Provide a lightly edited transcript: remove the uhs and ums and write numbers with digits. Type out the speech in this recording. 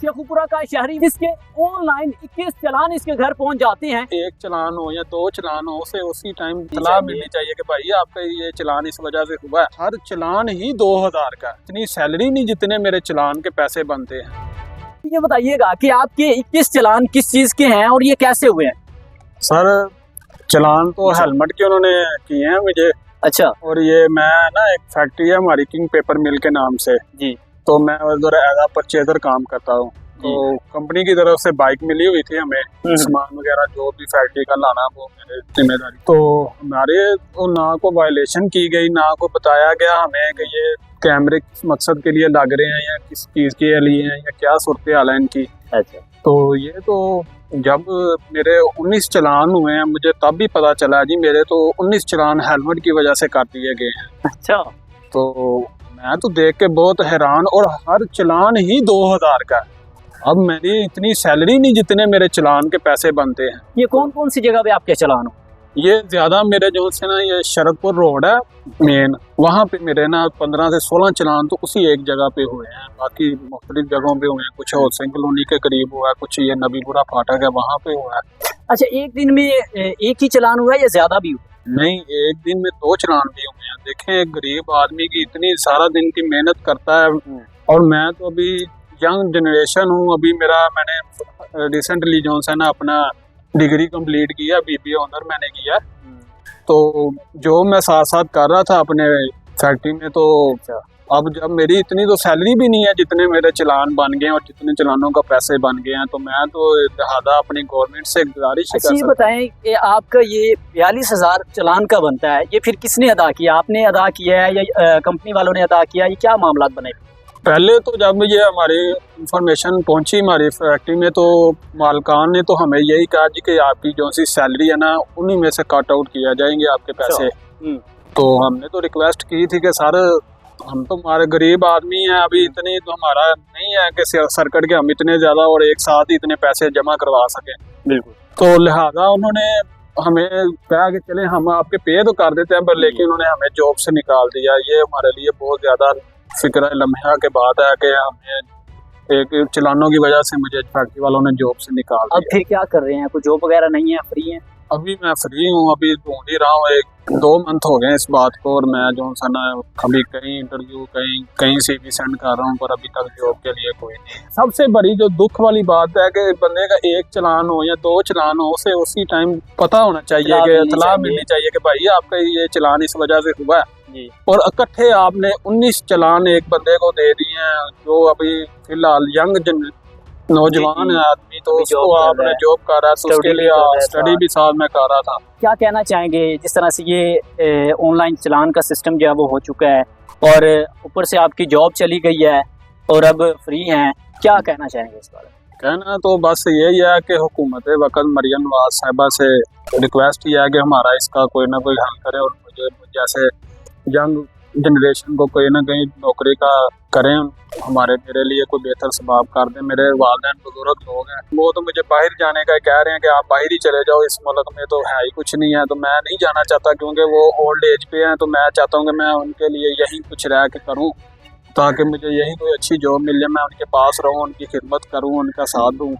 शेखुपुरा का शहरी जिसके ऑनलाइन 21 चालान इसके घर पहुंच जाते हैं। एक चालान हो या दो चालान हो, उसे उसी टाइम इत्तला मिलनी चाहिए कि भाई आपका ये चालान इस वजह से हुआ है। हर चालान ही 2000 का, इतनी सैलरी नहीं जितने मेरे चालान के पैसे बनते हैं। ये बताइएगा कि आपके 21 चालान किस चीज के हैं और ये कैसे हुए हैं? सर चालान तो हेलमेट के उन्होंने किए हैं मुझे। अच्छा। और ये मैं ना एक फैक्ट्री है हमारी किंग पेपर मिल के नाम से जी। तो मैं उधर एज आ परचेजर काम करता हूँ। तो कंपनी की तरफ से बाइक मिली हुई थी हमें, सामान वगैरह जो भी फैक्ट्री का लाना वो मेरे जिम्मेदारी। तो हमारे तो ना को वायलेशन की गई, ना को बताया गया हमें कि ये कैमरे किस मकसद के लिए लग रहे हैं या किस चीज के लिए हैं या क्या सूरत हाल है इनकी। अच्छा। तो ये तो जब मेरे 19 चालान हुए हैं मुझे तब भी पता चला जी मेरे तो 19 चालान हेलमेट की वजह से कर दिए गए हैं। अच्छा। तो मैं तो देख के बहुत हैरान, और हर चालान ही 2000 का। अब मेरी इतनी सैलरी नहीं जितने मेरे चालान के पैसे बनते हैं। ये कौन कौन सी जगह पे आपके चालान हो? ये ज्यादा मेरे जो से ना ये शरदपुर रोड है मेन, वहाँ पे मेरे ना 15 से 16 चालान तो उसी एक जगह पे हुए हैं। बाकी मुख्तलिफ जगहों पे हुए हैं, कुछ हाउसिंग कॉलोनी के करीब हुआ है, कुछ ये नबीपुरा फाटक है वहाँ पे हुआ है। अच्छा, एक दिन में एक ही चालान हुआ है या ज्यादा भी हुआ? नहीं, एक दिन में 2 चालान भी हुए हैं। देखें एक गरीब आदमी की इतनी सारा दिन की मेहनत करता है, और मैं तो अभी यंग जनरेशन हूँ। अभी मैंने रिसेंटली जो है ना अपना डिग्री कंप्लीट किया, बीबीए ऑनर मैंने किया। तो जो मैं साथ साथ कर रहा था अपने फैक्ट्री में, तो अब जब मेरी इतनी तो सैलरी भी नहीं है जितने मेरे चालान बन गए और जितने चालानों का पैसे बन गए हैं, तो मैं तो लिहाजा अपनी गवर्नमेंट से गुजारिश कर सकता हूं। बताएं कि आपका ये 42,000 चालान का बनता है, ये फिर किसने अदा किया? आपने अदा किया है या कंपनी वालों ने अदा किया? ये क्या मामला बने? पहले तो जब ये हमारी इंफॉर्मेशन पहुंची हमारी फैक्ट्री में, तो मालकान ने तो हमें यही कहा जी कि आपकी जो सी सैलरी है ना उन्हीं में से कट आउट किया जाएंगे आपके पैसे। तो हमने तो रिक्वेस्ट की थी कि सर हम तो हमारे गरीब आदमी हैं, अभी इतनी तो हमारा नहीं है कि सर्किट के हम इतने ज्यादा और एक साथ ही इतने पैसे जमा करवा सके। बिल्कुल। तो लिहाजा उन्होंने हमें कहा कि चले हम आपके पे तो कर देते हैं, पर लेकिन उन्होंने हमें जॉब से निकाल दिया। ये हमारे लिए बहुत ज्यादा फिक्र लम्हा के बाद है कि हमें एक चालानों की वजह से मुझे फैक्ट्री वालों ने जॉब से निकाल दिया। अब फिर क्या कर रहे हैं? कोई जॉब वगैरह नहीं है, फ्री हैं? अभी मैं फ्री हूँ, अभी ढूंढ ही रहा हूँ। 1-2 मंथ हो गए इस बात को, और मैं जो है ना अभी कहीं इंटरव्यू कहीं से भी सेंड कर रहा हूँ, पर अभी तक जॉब के लिए कोई नहीं। सबसे बड़ी जो दुख वाली बात है कि बंदे का एक चालान हो या 2 चालान हो, उसे उसी टाइम पता होना चाहिए कि इत्तला मिलनी चाहिए कि भाई आपका ये चालान इस वजह से हुआ है। और इकट्ठे आपने 19 चालान एक बंदे को दे दिए हैं जो अभी फिलहाल यंग नौजवान है आदमी, तो उसको आपने जॉब कर रहा है, तो उसके लिए स्टडी भी साथ में कर रहा था। क्या कहना चाहेंगे जिस तरह से ये ऑनलाइन चालान का सिस्टम जो है वो हो चुका है और ऊपर से आपकी जॉब चली गई है और अब फ्री हैं, क्या कहना चाहेंगे इस बारे में? कहना तो बस यही है कि हुकूमत वक्त मरियम नवाज साहिबा से रिक्वेस्ट ही है कि हमारा इसका कोई ना कोई हल करे, और मुझे जैसे यंग जनरेशन को कोई ना कहीं नौकरी का करें, हमारे मेरे लिए कोई बेहतर सबाब कर दें। मेरे वालिदैन बुजुर्ग लोग हैं, वो तो मुझे बाहर जाने का कह रहे हैं कि आप बाहर ही चले जाओ, इस मुल्क में तो है ही कुछ नहीं है। तो मैं नहीं जाना चाहता क्योंकि वो ओल्ड एज पे हैं, तो मैं चाहता हूँ कि मैं उनके लिए यही कुछ रह के करूँ, ताकि मुझे यही कोई अच्छी जॉब मिल जाए, मैं उनके पास रहूँ, उनकी खिदमत करूँ, उनका साथ दूँ।